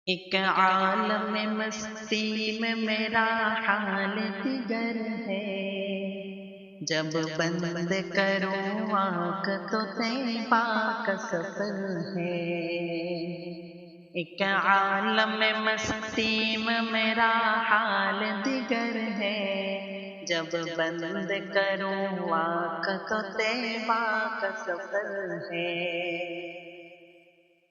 ایک عالم مستی میں میرا حال دیگر ہے، جب بند کروں آنکھ تو طیبہ کا سفر ہے۔ ایک عالم مستی میں میرا حال دیگر ہے، جب بند کروں آنکھ تو طیبہ کا سفر ہے۔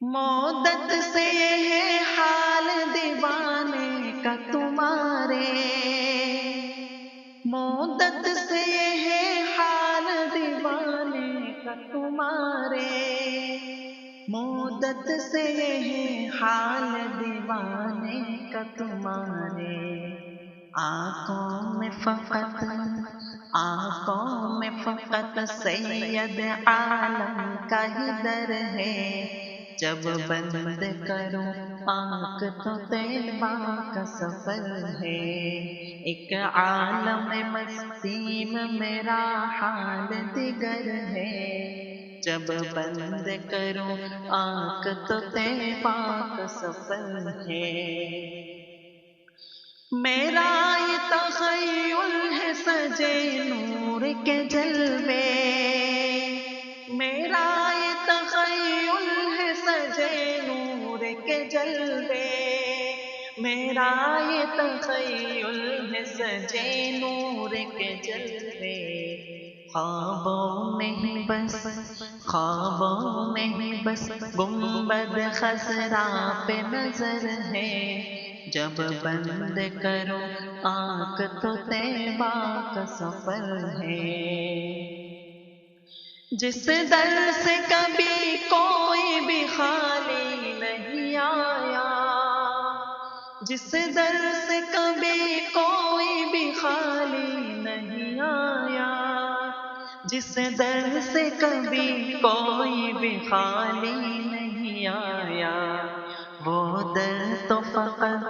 مدت سے یہ ہے حال دیوانے کا تمہارے، مدت سے یہ ہے حال دیوانے کا تمہارے، مدت سے یہ ہے حال دیوانے کا تمہارے۔ آنکھوں میں فقط، آنکھوں میں فقط سید عالم کا ہی در ہے، جب بند کروں آنکھ تو طیبہ کا سفر ہے۔ ایک عالم مستی میں میرا حال دیگر ہے، جب بند کروں آنکھ تو طیبہ کا سفر ہے۔ میرا یہ تخیل ہے سجے نور کے جلوے، میرا یہ تخیل ہے سجے نور کے جلوے، میرا یہ تخیل ہے سجے نور کے جلوے۔ خوابوں میں ہی بس، خوابوں میں ہی بس گنبد خضرا پہ نظر ہے، جب بند کرو آنکھ تو طیبہ کا سفر ہے۔ جس در سے کبھی کوئی بھی خالی نہیں آیا، جس در سے کبھی کوئی بھی خالی نہیں آیا، جس در سے کبھی کوئی بھی خالی نہیں آیا، وہ در تو فقط،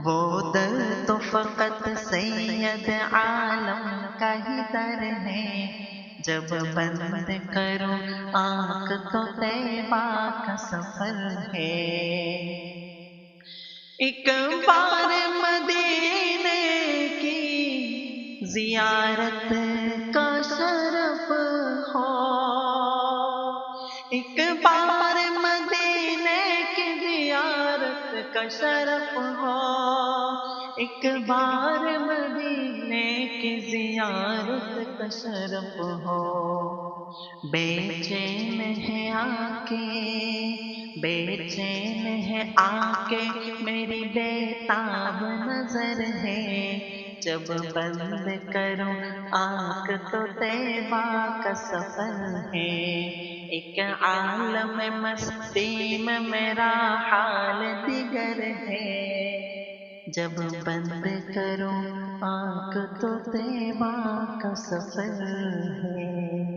وہ در تو فقط سید عالم کا ہی در ہے، جب بند کرو آنکھ تو طیبہ کا سفر ہے۔ ایک بار مدینے کی زیارت کا شرف ہو، ایک بار مدینے کی زیارت کا شرف ہو، ایک بار مدینے کی زیارت کا شرف ہو۔ بے چین ہے آنکھیں، بے چین ہے آنکھیں میری بےتاب نظر ہے، جب بند کروں آنکھ تو طیبہ کا سفر ہے۔ ایک عالم مستی میں میرا حال دیگر ہے، جب بند کروں آنکھ تو طیبہ کا سفر ہے۔